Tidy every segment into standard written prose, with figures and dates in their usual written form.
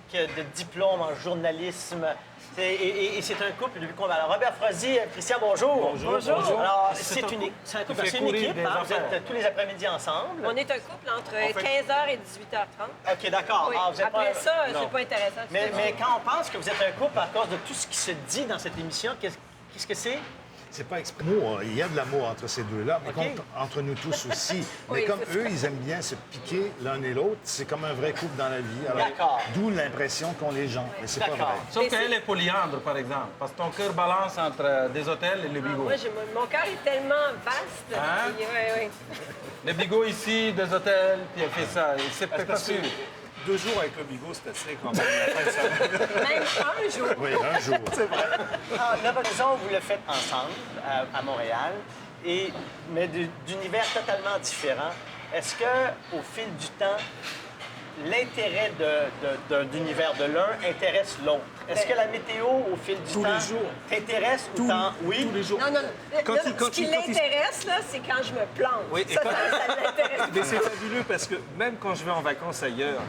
académique, de diplôme en journalisme. Et c'est un couple depuis qu'on va. Alors, Robert Frozy, Christian, bonjour. Bonjour. Alors, c'est un couple, c'est une équipe. Hein? Vous êtes tous les après-midi ensemble. On est un couple entre 15h et 18h30. OK, d'accord. Oui. Ah, vous êtes Après pas... ça, c'est pas intéressant. Mais quand on pense que vous êtes un couple à cause de tout ce qui se dit dans cette émission, qu'est-ce que c'est? C'est pas exprès. Il y a de l'amour entre ces deux-là, mais entre nous tous aussi. Mais Oui, comme c'est eux, ils aiment bien se piquer l'un et l'autre, c'est comme un vrai couple dans la vie. D'accord. D'où l'impression qu'ont les gens. Mais c'est pas D'accord. vrai. Sauf qu'elle est polyandre, par exemple, parce que ton cœur balance entre des hôtels et le bigot. Moi, mon cœur est tellement vaste. Hein? Oui. Le bigot ici, des hôtels, puis elle fait ça. Et c'est pas sûr. 2 jours avec le bigot, c'est assez quand même. Même un jour. Oui, un jour. C'est vrai. Ah, la maison, vous le faites ensemble à Montréal, mais d'univers totalement différents. Est-ce que, au fil du temps, l'intérêt d'univers de l'un intéresse l'autre? Est-ce que la météo, au fil du Tous temps, les jours. t'intéresse ou tant? Oui. Tous les jours. Non. Quand Là, il- quand ce qui il- quand il- l'intéresse, là, c'est quand je me plante. Oui, et ça, quand- ça l'intéresse. Mais c'est fabuleux parce que même quand je vais en vacances ailleurs,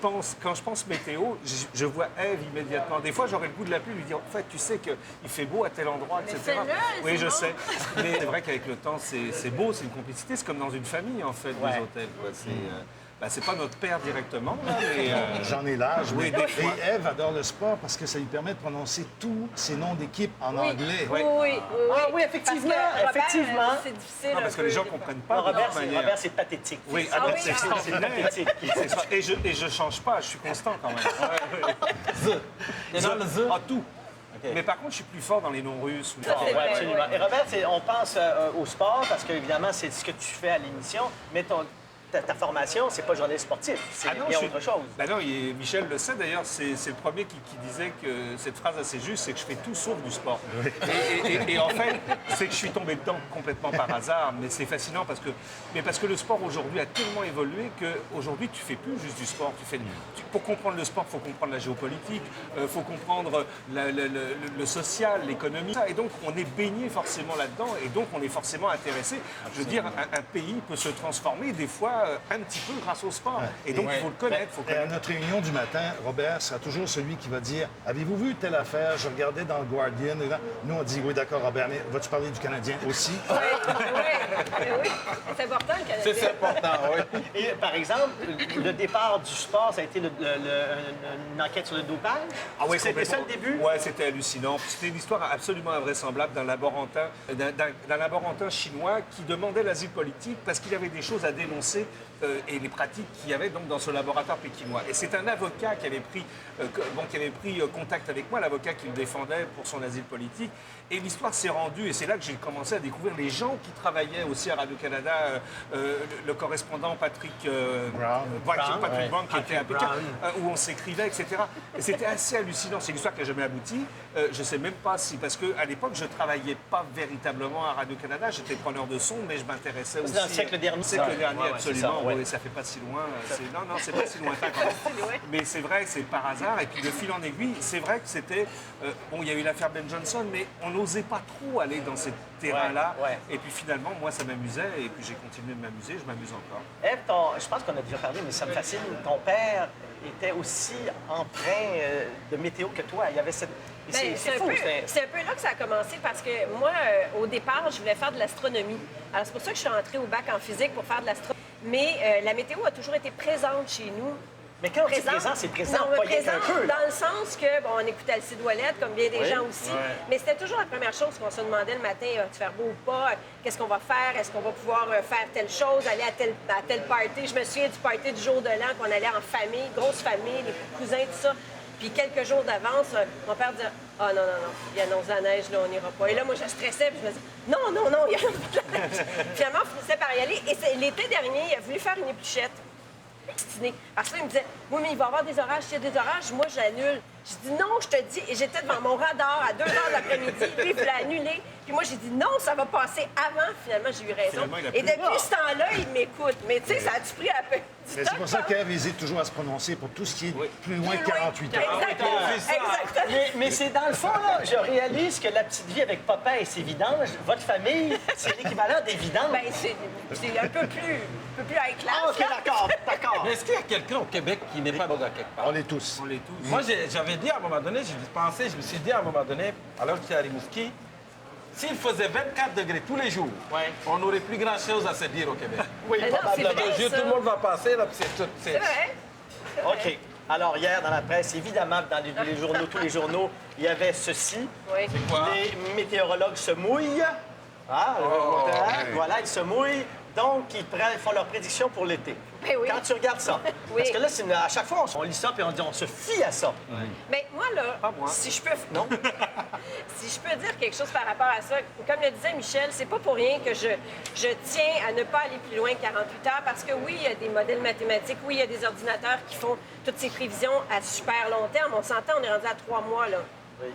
quand je pense météo, je vois Ève immédiatement. Des fois, j'aurais le goût de l'appeler et lui dire en fait, tu sais qu'il fait beau à tel endroit, etc. fais-le, Oui, c'est je bon. sais. Mais c'est vrai qu'avec le temps, c'est beau, c'est une complicité. C'est comme dans une famille, en fait, Ouais. des hôtels. Quoi. C'est pas notre père directement, là, mais. J'en ai l'âge, Oui, mais... des fois. Et Ève adore le sport parce que ça lui permet de prononcer tous ses noms d'équipe en anglais. Oui. Ah oui, effectivement, Parce que Robert, effectivement. c'est difficile. Non, parce un que les peu, gens des ne fois. comprennent pas. Non, de Robert, toute c'est manière. pathétique. Oui, Ah oui, c'est ah. C'est extraordinaire. pathétique. C'est ça. Et je change pas, je suis constant quand même. Et dans le zoo. Ah, tout. Mais par contre, je suis plus fort dans les noms russes. Ça, c'est Oui, vrai, absolument. oui. Et Robert, on pense au sport parce qu'évidemment, c'est ce que tu fais à l'émission, mais ta formation, c'est pas journaliste sportif, c'est bien autre chose. Ben non, Michel le sait d'ailleurs, c'est le premier qui disait que cette phrase assez juste, c'est que je fais tout sauf du sport. Et en fait, c'est que je suis tombé dedans complètement par hasard, mais c'est fascinant parce que le sport aujourd'hui a tellement évolué qu'aujourd'hui, tu fais plus juste du sport. Pour comprendre le sport, il faut comprendre la géopolitique, il faut comprendre le social, l'économie. Et donc, on est baigné forcément là-dedans et donc on est forcément intéressé. Je veux dire, un pays peut se transformer des fois un petit peu grâce au sport. Et donc, il faut le connaître. Et à notre réunion du matin, Robert sera toujours celui qui va dire « Avez-vous vu telle affaire? Je regardais dans le Guardian. » Nous, on dit « Oui, d'accord, Robert, mais vas-tu parler du Canadien aussi? » Oui. C'est important, le Canadien. C'est important, oui. Et par exemple, le départ du sport, ça a été une enquête sur le dopage. Ah oui, C'était ça le début? Oui, c'était hallucinant. C'était une histoire absolument invraisemblable d'un laborantin chinois qui demandait l'asile politique parce qu'il avait des choses à dénoncer et les pratiques qu'il y avait donc dans ce laboratoire pékinois. Et c'est un avocat qui avait pris contact avec moi, l'avocat qui le défendait pour son asile politique. Et l'histoire s'est rendue, et c'est là que j'ai commencé à découvrir les gens qui travaillaient aussi à Radio-Canada, le correspondant Patrick Brown, qui était à Pékin, où on s'écrivait, etc. Et c'était assez hallucinant. C'est une histoire qui n'a jamais abouti. Je ne sais même pas si, parce qu'à l'époque, je ne travaillais pas véritablement à Radio-Canada. J'étais preneur de son, mais je m'intéressais aussi. C'est dans le siècle dernier. Le siècle dernier, Ouais, absolument. c'est ça, Oui, ça fait pas si loin. Non, c'est pas si lointain quand même. Mais c'est vrai, c'est par hasard. Et puis de fil en aiguille, c'est vrai que c'était... il y a eu l'affaire Ben Johnson, mais on n'osait pas trop aller dans ces terrains-là. Ouais. Et puis finalement, moi, ça m'amusait. Et puis j'ai continué de m'amuser. Je m'amuse encore. Ève, je pense qu'on a déjà parlé, mais ça me fascine. Ton père était aussi empreint de météo que toi. Il y avait cette... Ben, C'est fou. c'est un peu là que ça a commencé parce que moi, au départ, je voulais faire de l'astronomie. Alors, c'est pour ça que je suis entrée au bac en physique pour faire de l'astronomie. Mais la météo a toujours été présente chez nous. Mais quand on dit présent, c'est présent, Non, pas rien qu'un présent peu. dans le sens que, bon, on écoutait Alcide Ouellette, comme bien des gens aussi. Ouais. Mais c'était toujours la première chose qu'on se demandait le matin, tu faire beau ou pas, qu'est-ce qu'on va faire, est-ce qu'on va pouvoir faire telle chose, aller à tel party. Je me souviens du party du jour de l'an qu'on allait en famille, grosse famille, les cousins, tout ça. Puis quelques jours d'avance, mon père disait « Ah non, il annonce la neige, là, on n'ira pas. » Et là, moi, je stressais, puis je me disais « Non, il annonce pas de la neige. » Finalement, on finissait par y aller. Et l'été dernier, il a voulu faire une épluchette. Parce que là, il me disait, oui, mais il va y avoir des orages. S'il y a des orages, moi, j'annule. J'ai dit non, je te dis. Et j'étais devant mon radar à 2 heures de l'après-midi. Lui, il voulait annuler. Puis moi, j'ai dit non, ça va passer avant. Finalement, j'ai eu raison. Finalement, il a Et pu. depuis ce temps-là, il m'écoute. Mais tu sais, ça a-tu pris un peu du Mais temps? c'est pour ça qu'Ève hésite toujours à se prononcer pour tout ce qui est plus loin que 48 heures. Exactement. on fait ça. Exactement. Mais c'est dans le fond, là, je réalise que la petite vie avec papa et ses vidanges, votre famille, c'est l'équivalent des vidanges. Ben, c'est un peu plus high class. Ah, OK, là. d'accord. Mais est-ce qu'il y a quelqu'un au Québec qui n'est pas boga quelque part? On est tous. On l'est tous. Moi, j'avais dit à un moment donné, je me suis dit à un moment donné, alors que j'étais à Rimouski, s'il faisait 24 degrés tous les jours, Ouais. on n'aurait plus grand-chose à se dire au Québec. Oui, Mais non, c'est probablement. vrai. Je ça. tout le monde va passer, là, puis c'est tout. C'est vrai. OK. Alors, hier, dans la presse, évidemment, dans les journaux, tous les journaux, il y avait ceci. Oui. Quoi? Les météorologues se mouillent. Ah, voilà, ils se mouillent. Donc, ils font leurs prédictions pour l'été. Ben oui. Quand tu regardes ça, Oui. parce que là, à chaque fois, on lit ça et on se fie à ça. Mais moi, là, moi. si je peux... Non? Si je peux dire quelque chose par rapport à ça, comme le disait Michel, c'est pas pour rien que je tiens à ne pas aller plus loin que 48 heures, parce que oui, il y a des modèles mathématiques, oui, il y a des ordinateurs qui font toutes ces prévisions à super long terme. On s'entend, on est rendu à 3 mois, là. Oui.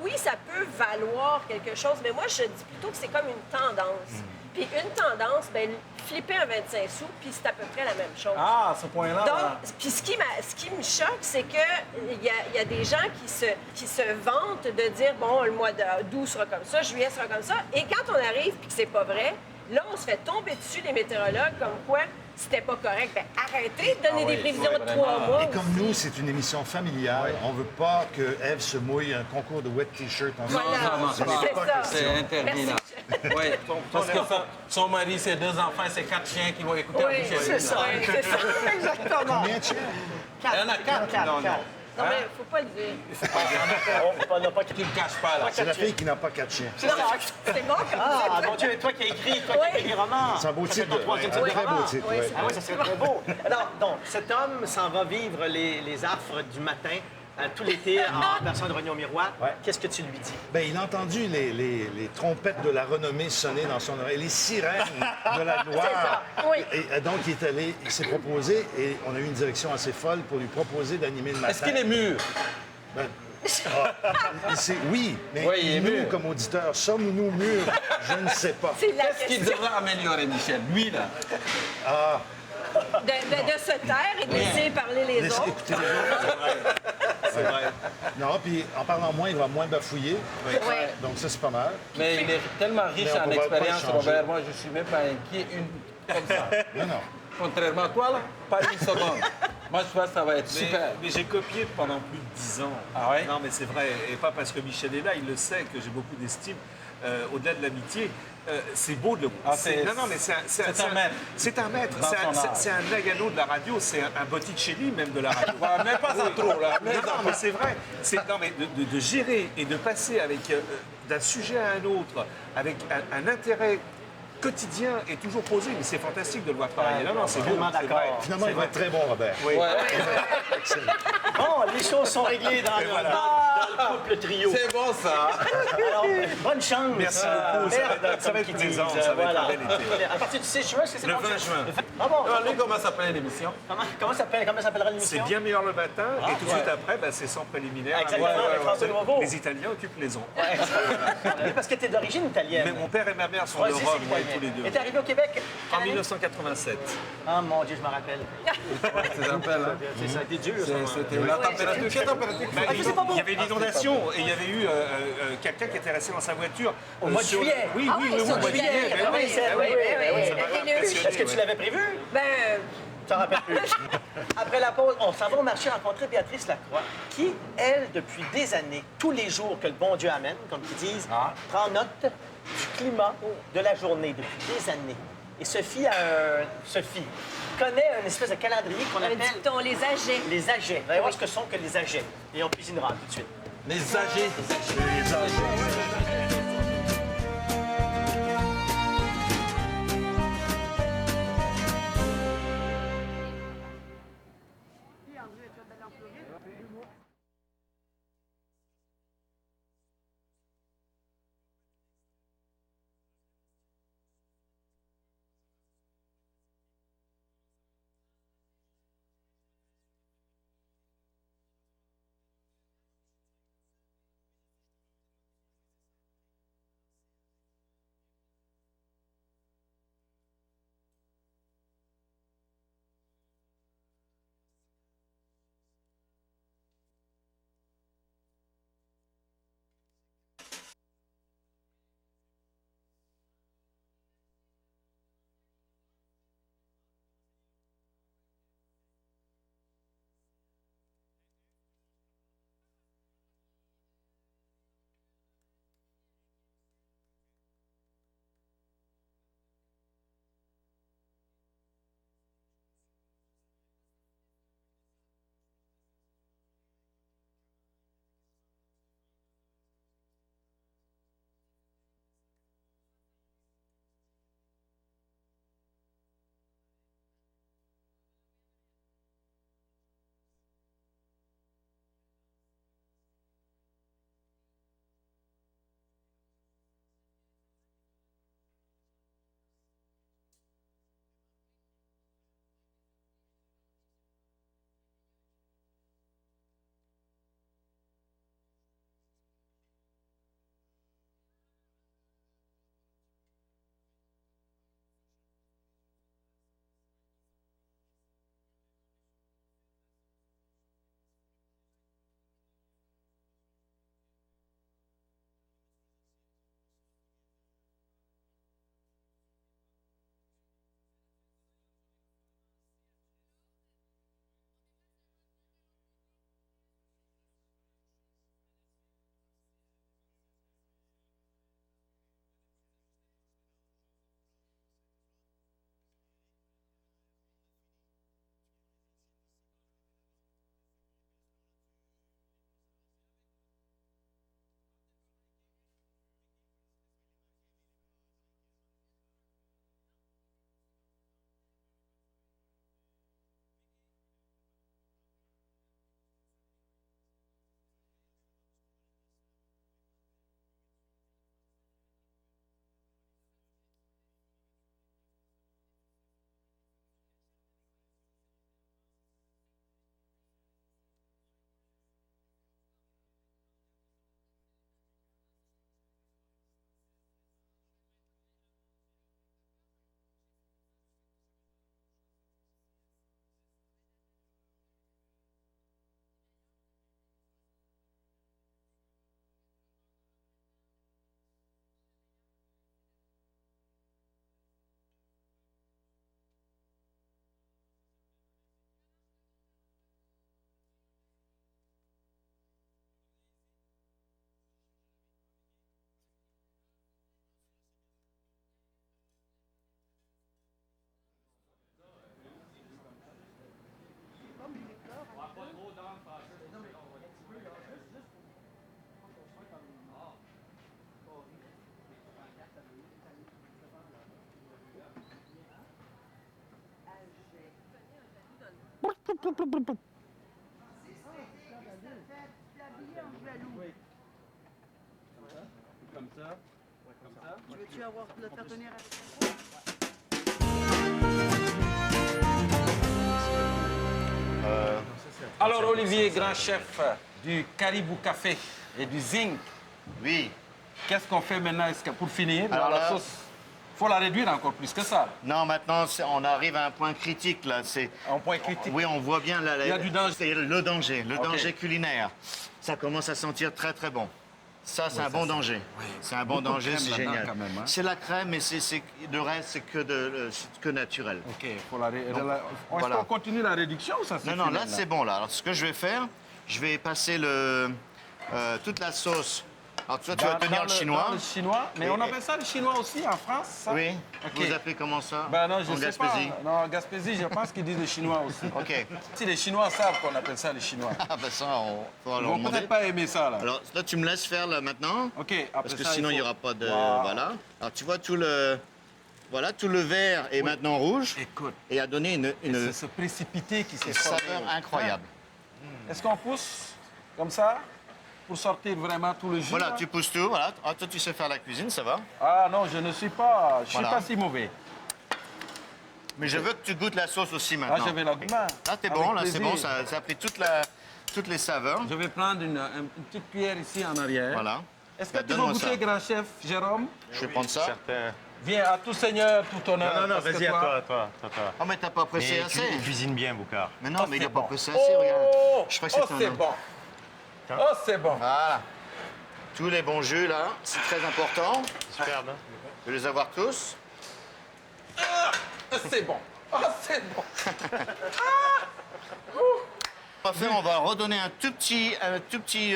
Oui, ça peut valoir quelque chose, mais moi, je dis plutôt que c'est comme une tendance. Puis une tendance, bien, flipper un 25 sous, puis c'est à peu près la même chose. Ah, à ce point-là. Donc, là. puis ce qui me choque, c'est qu'il y a des gens qui se vantent de dire, bon, le mois d'août sera comme ça, juillet sera comme ça, et quand on arrive puis que c'est pas vrai, là, on se fait tomber dessus, les météorologues, comme quoi c'était pas correct. Bien, arrêtez de donner des prévisions de 3 mois. Et comme nous, c'est une émission familiale, on veut pas que Ève se mouille un concours de wet t-shirt en Voilà, non, Ça c'est n'est c'est pas ça. question. C'est interdit, là. Oui, parce que son mari, ses 2 enfants, ses 4 chiens qui vont écouter en Oui, bouche. C'est ça. Oui, c'est ça. Exactement. Combien de chiens? Il y en a 4. Non, non. Non, mais faut pas le dire. On n'a pas... Tu le caches pas, là. C'est la fille qui n'a pas 4 chiens. C'est bon comme Ah, mon Dieu, toi qui as écrit, toi qui as écrit des romans. C'est un beau Ça fait titre. ton troisième Un titre de très roman. beau titre, Oui, oui. c'est Ah oui, ça serait très beau. Alors, donc, cet homme s'en va vivre les affres du matin tout l'été en personne de René au miroir. Ouais. Qu'est-ce que tu lui dis? Bien, il a entendu les trompettes de la renommée sonner dans son oreille, les sirènes de la gloire. ça, oui. Et donc, il est allé, il s'est proposé, et on a eu une direction assez folle pour lui proposer d'animer le matin. Est-ce qu'il est mûr? Ben, oui, mais Oui, il est nous, mûr. comme auditeurs, sommes-nous mûrs? Je ne sais pas. C'est la Qu'est-ce qu'il question devrait améliorer, Michel? Lui, là. Ah, de se taire et de laisser parler les laissez autres. écouter les autres. C'est vrai. Non, puis en parlant moins, il va moins bafouiller. Ouais. Donc ça, c'est pas mal. Mais il est tellement riche Mais on en va pas expérience, le changer. Robert. Moi, je suis même pas inquiet comme ça. Non, non. Contrairement à toi, là, pas une seconde. Moi, je pense que ça va être super. Mais j'ai copié pendant plus de 10 ans. Ah ouais? Non, mais c'est vrai. Et pas parce que Michel est là, il le sait, que j'ai beaucoup d'estime. Au-delà de l'amitié, c'est beau de le... Ah, c'est- non, non, mais c'est un maître. C'est un maître. Dans son art. C'est un Nagano de la radio. C'est un Botticelli même de la radio. Ouais, mais pas en trop, là. Non, non, mais c'est vrai. Non, mais de gérer et de passer avec d'un sujet à un autre, avec un intérêt quotidien est toujours posé, mais c'est fantastique de le voir travailler. Non, non, c'est beau, Vraiment c'est d'accord. vrai. Finalement, il va être très bon, Robert. Oui. Ouais. Bon, les choses sont réglées dans le couple trio. C'est bon, ça. Alors, bonne chance. Merci beaucoup. Ça va être plaisant, ça va être un bel été. À partir du 6 juin, est-ce que c'est Le bon? 20 juin. Ah bon? Alors, lui, comment s'appelle l'émission? Comment s'appellera l'émission? C'est bien meilleur le matin, et tout de suite après, bah, c'est sans préliminaire. Exactement, avec François Nouveau. Les Italiens occupent les ondes. Oui, parce que tu es d'origine italienne. Mais mon père et ma mère sont Ouais, de c'est Rome, ouais, italien. tous les deux. Et t'es arrivé au Québec En quelle année? 1987. Ah mon Dieu, je me rappelle. Ça s'appelle, hein? Ça a été dur, ça. C'était la température. Quelle température? Bah, je sais pas il y avait une inondation et il y avait eu quelqu'un qui était resté dans sa voiture. Au mois de juillet. Oui, Ah oui, oui, au sur mois de juillet. juillet. Ah oui, oui, oui, oui, ça oui. m'avait Il y a eu- impressionné, Est-ce que tu ouais. l'avais prévu? Ben, Tu t'en rappelles plus. Après la pause, on s'en va au marché rencontrer Béatrice Lacroix, qui, elle, depuis des années, tous les jours que le bon Dieu amène, comme ils disent, prend note du climat de la journée depuis des années. Et Sophie connaît une espèce de calendrier qu'on un appelle dicton, les âgés. les agets. Vous allez voir ce que sont que les agets. Et on cuisinera tout de suite. Les âgés. Comme ça. Veux-tu avoir le faire tenir avec Alors, Olivier, grand chef du Caribou Café et du Zinc, Oui. qu'est-ce qu'on fait maintenant pour finir? Alors la là- sauce, faut la réduire encore plus que ça. Non, maintenant, on arrive à un point critique, là. C'est... Un point critique. Oui, on voit bien là. Il y a du danger. C'est le danger, le Ok. danger culinaire. Ça commence à sentir très, très bon. Ça, c'est un bon danger. C'est un bon Beaucoup de danger, crème c'est là-dedans, génial. quand même, hein. C'est la crème, mais le reste, c'est que naturel. OK, faut la Est-ce voilà. qu'on continue la réduction ou ça Non, non, là, c'est bon, là. Alors, ce que je vais faire, je vais passer toute la sauce. Alors, toi, tu vas tenir le chinois. Le chinois, mais Et- on appelle ça le chinois aussi en France, ça? Oui. OK. Vous appelez comment ça? Ben non, je En sais Gaspésie? pas. Non, en Gaspésie, je pense qu'ils disent le chinois aussi. OK. Si les Chinois savent qu'on appelle ça les Chinois. Ah, ben ça, on va Ils leur vont demander. peut-être pas aimer ça, là. Alors, là, tu me laisses faire, là, maintenant. OK, après Parce que ça, sinon, il n'y faut- aura pas de... Wow. Voilà. Alors, tu vois, tout le vert est maintenant rouge Écoute, et a donné c'est ce précipité qui s'est une formé. saveur incroyable. Est-ce qu'on pousse comme ça pour sortir vraiment tout le jus? Voilà, là? tu pousses tout. Voilà. Ah, toi, tu sais faire la cuisine, ça va. Ah non, je ne suis pas... Je suis Voilà. pas si mauvais. Mais je veux que tu goûtes la sauce aussi Ah, maintenant. je vais la goûter. Là, t'es Avec bon, là, c'est plaisir. bon. Ça a pris toutes les saveurs. Je vais prendre une petite cuillère ici en arrière. Voilà. Est-ce que Bah, tu veux donne-moi goûter, ça. grand chef Jérôme? Je vais prendre ça. Viens, à tout seigneur, tout honneur. Non, parce que vas-y, à toi. Oh, mais t'as pas pressé Mais assez. il cuisine bien, Boucard. Mais non, mais il c'est n'a pas bon. pressé assez, regarde. Je crois que Oh, c'était c'est un- bon. Oh, c'est bon. Voilà. Tous les bons jus, là, c'est très important Superbe, hein? de les avoir tous. C'est bon. Oh, c'est bon. On va faire, on va redonner un tout petit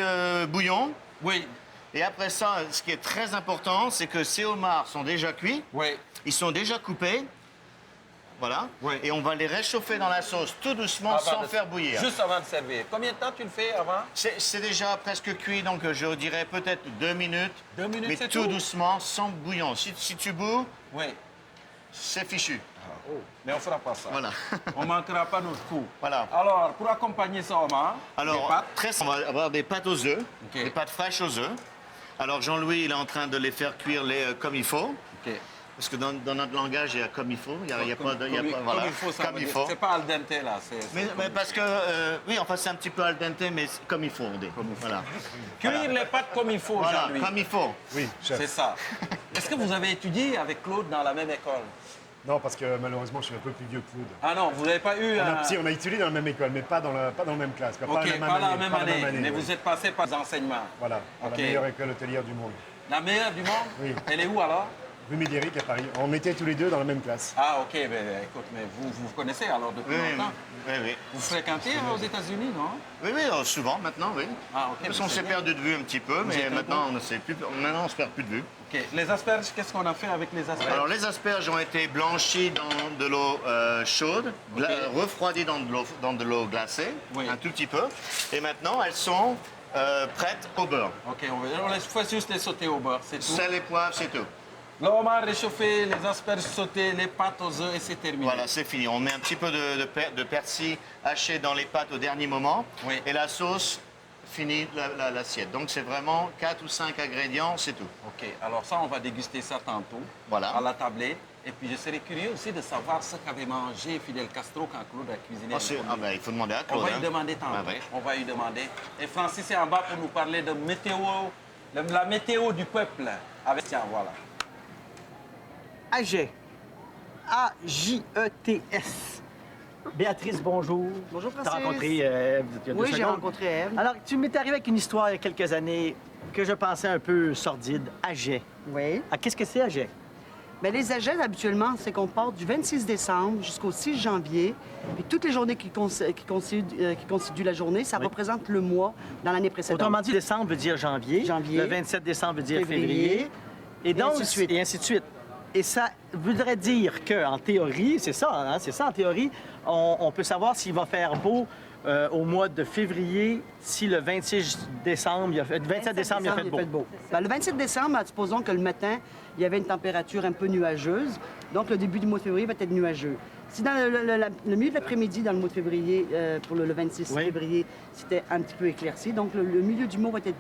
bouillon. Oui, Et après ça, ce qui est très important, c'est que ces homards sont déjà cuits, oui. ils sont déjà coupés. Voilà. Oui. Et on va les réchauffer dans la sauce tout doucement Avant sans de- faire bouillir. Juste avant de servir. Combien de temps tu le fais avant? C'est déjà presque cuit, donc je dirais peut-être 2 minutes. 2 minutes, Mais c'est tout tout? doucement, sans bouillon. Si tu boues, Oui. c'est fichu. Mais on fera pas ça. Voilà. On manquera pas notre coup. Voilà. Alors, pour accompagner ça, Omar, les Alors, pâtes. on va avoir des pâtes aux œufs, Ok. des pâtes fraîches aux œufs. Alors, Jean-Louis, il est en train de les faire cuire comme il faut. OK. Parce que dans notre langage, il y a comme il faut. Il n'y a, pas de... il y a pas- voilà. Comme il faut, ça Comme veut il dire. faut. C'est pas al dente, là. C'est Mais parce que, oui, enfin, c'est un petit peu al dente, mais c'est comme il faut, on dit. Voilà. Cuire les pâtes comme il faut, Voilà, Jean-Louis. comme il faut. Oui, chef. C'est ça. Est-ce que vous avez étudié avec Claude dans la même école? Non, parce que malheureusement, je suis un peu plus vieux que Claude. Ah non, vous n'avez pas eu un... Si, on a étudié dans la même école, mais pas dans la même classe. OK, pas la même année, mais oui. vous êtes passé par les enseignements. Voilà, dans OK. la meilleure école hôtelière du monde. La meilleure du monde? Oui. Elle est où alors? Rue Médéric à Paris. On était tous les deux dans la même classe. Ah, OK, ben écoute, mais vous connaissez alors depuis Oui, longtemps. oui. Vous fréquentez aux États-Unis, non? Oui, souvent, maintenant, oui. Ah, OK. Parce ben qu'on c'est s'est bien. perdu de vue un petit peu, mais êtes un maintenant, on ne sait plus. Maintenant, on se perd plus de vue. OK. Les asperges, qu'est-ce qu'on a fait avec les asperges? Alors, les asperges ont été blanchies dans de l'eau chaude, refroidies dans de l'eau glacée, Oui. un tout petit peu. Et maintenant, elles sont prêtes au beurre. OK, on laisse faut juste les sauter au beurre, c'est tout. Sel et poivre, c'est tout. Le homard réchauffé, les asperges sautées, les pâtes aux œufs et c'est terminé. Voilà, c'est fini. On met un petit peu de persil haché dans les pâtes au dernier moment. Oui. Et la sauce finit l'assiette. Donc, c'est vraiment 4 ou 5 ingrédients, c'est tout. OK, alors ça, on va déguster ça tantôt. Voilà. À la tablette. Et puis, je serais curieux aussi de savoir ce qu'avait mangé Fidel Castro quand Claude a cuisiné. avec lui. Il faut demander à On Claude. va hein. lui demander tantôt. Ah, ouais. On va lui demander. Et Francis est en bas pour nous parler de météo, la météo du peuple. Avec... Tiens, voilà. AGETS. A-J-E-T-S. Béatrice, bonjour. Bonjour, T'as Francis. rencontré Ève il y a 2 Oui, j'ai secondes. rencontré Ève. Alors, tu m'es arrivé avec une histoire il y a quelques années que je pensais un peu sordide. AGETS. Oui. Ah, qu'est-ce que c'est, AGETS? Bien, les AGETS, habituellement, c'est qu'on part du 26 décembre jusqu'au 6 janvier. Puis toutes les journées qui constituent la journée, ça Oui. représente le mois dans l'année précédente. Autrement dit, décembre veut dire janvier. Janvier. Le 27 décembre veut dire février. Février. Et donc, ainsi de suite. Et ainsi de suite. Et ça voudrait dire qu'en théorie, c'est ça en théorie, on peut savoir s'il va faire beau au mois de février si le 26 décembre, 27 décembre, il a fait beau. Ben, le 27 décembre, supposons que le matin, il y avait une température un peu nuageuse. Donc, le début du mois de février va être nuageux. Si dans le milieu de l'après-midi, dans le mois de février, pour le 26 février, c'était un petit peu éclairci. Donc, le milieu du mois va être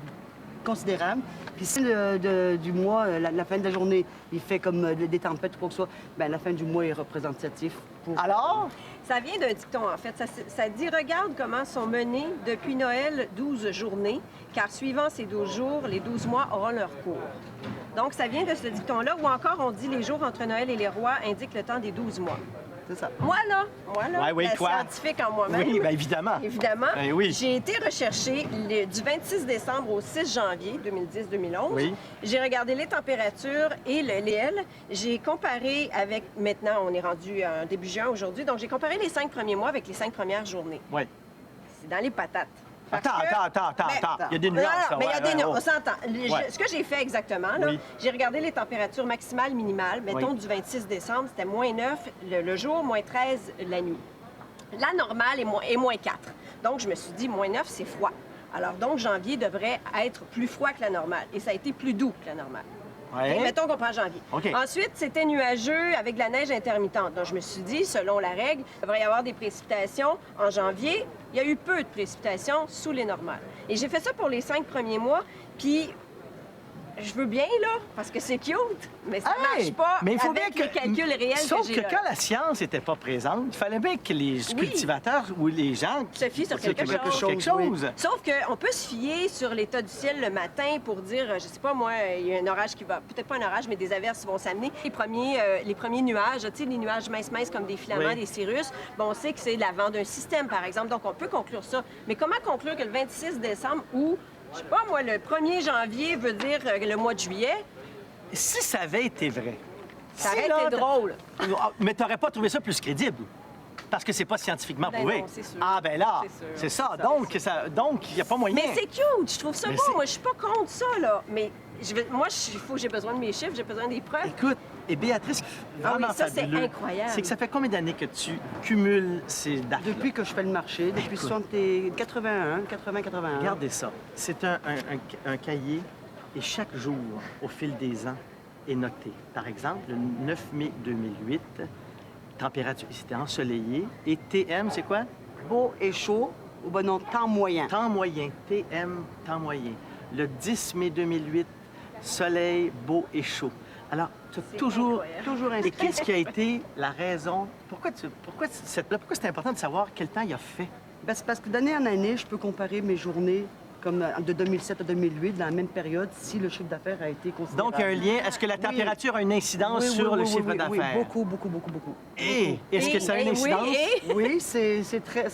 considérable. Puis si du mois, la fin de la journée, il fait comme des tempêtes ou quoi que ce soit, bien, la fin du mois est représentatif. Alors? Ça vient d'un dicton, en fait. Ça dit « Regarde comment sont menées depuis Noël 12 journées, car suivant ces 12 jours, les 12 mois auront leur cours. » Donc, ça vient de ce dicton-là, ou encore on dit « Les jours entre Noël et les rois indiquent le temps des 12 mois. » C'est ça. Moi, là, oui, la toi. scientifique en moi-même, Oui, bien évidemment. évidemment, Oui. j'ai été rechercher du 26 décembre au 6 janvier 2010-2011. Oui. J'ai regardé les températures et le LL. J'ai comparé avec, maintenant, on est rendu en début juin aujourd'hui, donc j'ai comparé les 5 premiers mois avec les 5 premières journées. Oui. C'est dans les patates. Parce Attends. Il y a des nuances, là. mais il y a des nuances, on s'entend. Ouais. Ce que j'ai fait exactement, là, Oui. j'ai regardé les températures maximales, minimales. Mettons, du 26 décembre, c'était moins 9 le jour, moins 13 la nuit. La normale est moins 4. Donc, je me suis dit, moins 9, c'est froid. Alors, donc, janvier devrait être plus froid que la normale. Et ça a été plus doux que la normale. Ouais. OK, mettons qu'on prend janvier. OK. Ensuite, c'était nuageux avec de la neige intermittente. Donc, je me suis dit, selon la règle, il devrait y avoir des précipitations en janvier. Il y a eu peu de précipitations sous les normales. Et j'ai fait ça pour les 5 premiers mois. Puis, je veux bien, là, parce que c'est cute, mais ça marche pas mais il faut avec bien les calculs réels Sauf que j'ai que là. quand la science n'était pas présente, il fallait bien que les cultivateurs ou les gens Se fient sur quelque quelque chose. chose. Sauf qu'on peut se fier sur l'état du ciel le matin pour dire, je sais pas moi, il y a un orage qui va, peut-être pas un orage, mais des averses vont s'amener. Les premiers nuages, tu sais, les nuages minces comme des filaments, des cirrus, bon, on sait que c'est l'avant d'un système, par exemple, donc on peut conclure ça. Mais comment conclure que le 26 décembre ou, je sais pas moi, le 1er janvier veut dire le mois de juillet? Si ça avait été vrai. Ça si aurait là, été drôle. Mais tu n'aurais pas trouvé ça plus crédible. Parce que c'est pas scientifiquement Ben prouvé. non, c'est sûr. Ah, ben là, C'est sûr. c'est ça. Ça, Donc, il n'y a pas moyen. Mais c'est cute, je trouve ça Mais beau. c'est- Moi, je suis pas contre ça, là. Mais il faut que j'ai besoin de mes chiffres, j'ai besoin des preuves. Écoute, et Béatrice, Ah oui, vraiment ça, c'est fabuleux. incroyable. C'est que ça fait combien d'années que tu cumules ces dates Depuis que je fais le marché, depuis 80-81. Regardez ça. C'est un cahier et chaque jour, au fil des ans, est noté. Par exemple, le 9 mai 2008, température, c'était ensoleillé. Et TM, c'est quoi? Beau et chaud, ou ben non, temps moyen. Temps moyen. TM, temps moyen. Le 10 mai 2008, soleil, beau et chaud. Alors, tu as toujours incroyable. Et qu'est-ce qui a été la raison? Pourquoi c'est important de savoir quel temps il a fait? Ben, c'est parce que d'année en année, je peux comparer mes journées comme de 2007 à 2008, dans la même période, si le chiffre d'affaires a été considérable. Donc, il y a un lien. Est-ce que la température a une incidence sur le chiffre d'affaires? Oui, beaucoup. Et est-ce que ça a une incidence? Oui, c'est très...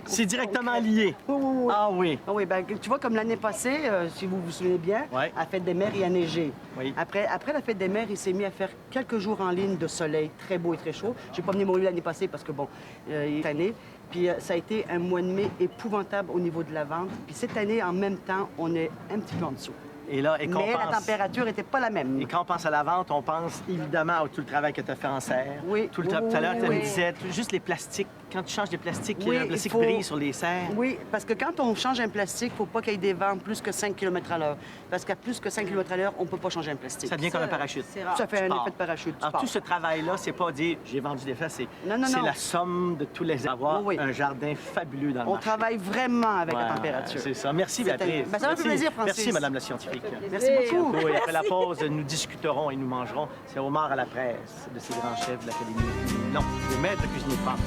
C'est directement lié. Oui. Ah oui. Ah oui, ben, tu vois, comme l'année passée, si vous vous souvenez bien, Ouais. à la Fête des Mères, il a neigé. Oui. Après la Fête des Mères, il s'est mis à faire quelques jours en ligne de soleil, très beau et très chaud. J'ai pas venu mon lieu l'année passée parce que, bon, il est année. Puis ça a été un mois de mai épouvantable au niveau de la vente. Puis cette année, en même temps, on est un petit peu en dessous. Et là, quand Mais on la pense... température n'était pas la même. Et quand on pense à la vente, on pense évidemment à tout le travail que tu as fait en serre. Oui. Tout le Oui, tout à l'heure, tu oui. me disais, juste les plastiques. Quand tu changes des plastiques, Oui, le il plastique faut- brille sur les serres. Oui, parce que quand on change un plastique, il ne faut pas qu'il y ait des vents plus que 5 km à l'heure. Parce qu'à plus que 5 km à l'heure, on ne peut pas changer un plastique. Ça devient comme un parachute. c'est rare. Ça fait un pars. effet de parachute. tu Alors, pars. tout ce travail-là, c'est pas dire j'ai vendu des fleurs, c'est Non, non, c'est non. la somme de tous les avoir Oui, oui. un jardin fabuleux dans le On marché. travaille vraiment avec Ouais, la température. C'est ça. Merci, C'est Béatrice. un- Ben, ça m'a fait Merci. plaisir, Francis. Merci, Madame la scientifique. Merci beaucoup. Oui, après la pause, nous discuterons et nous mangerons. C'est Homard à la presse de ces grands chefs de l'Académie. Non, le maître cuisinier de France.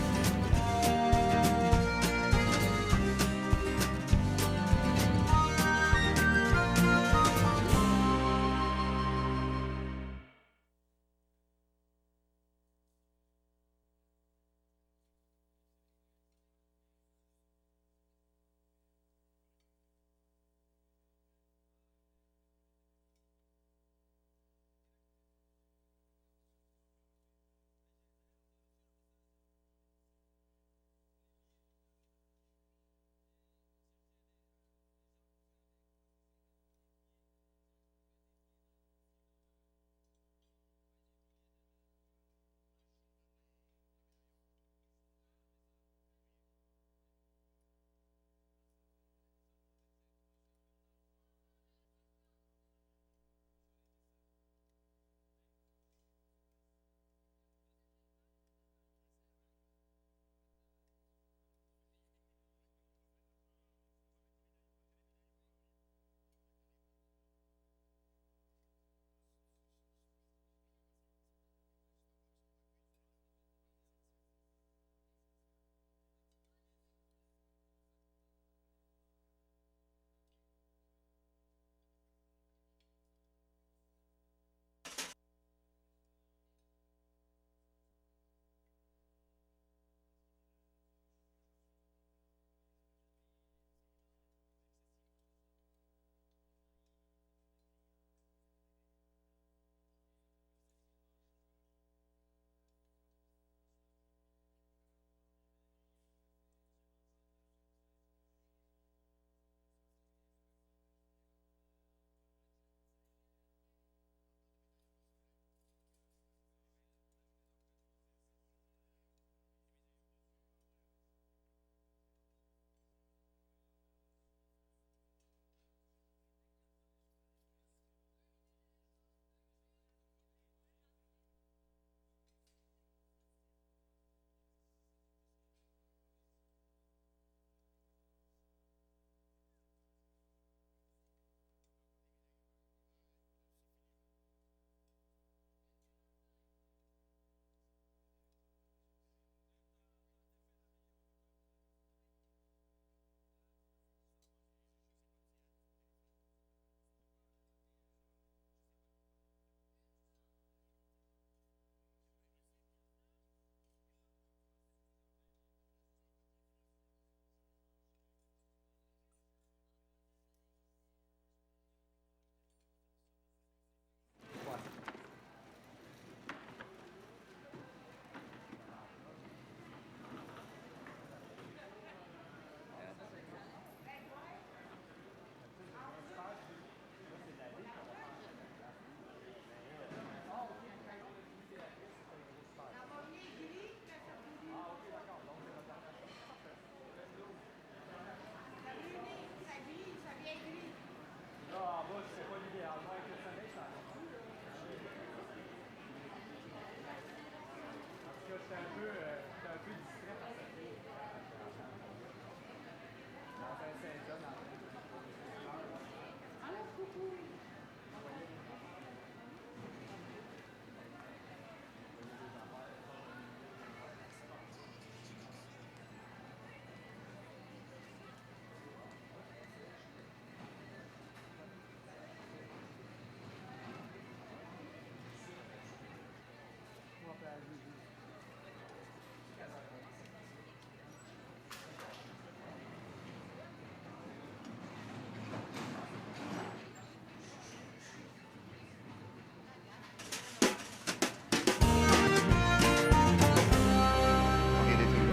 j'étais un peu distrait par cette fille. Dans un Saint-John, en fait.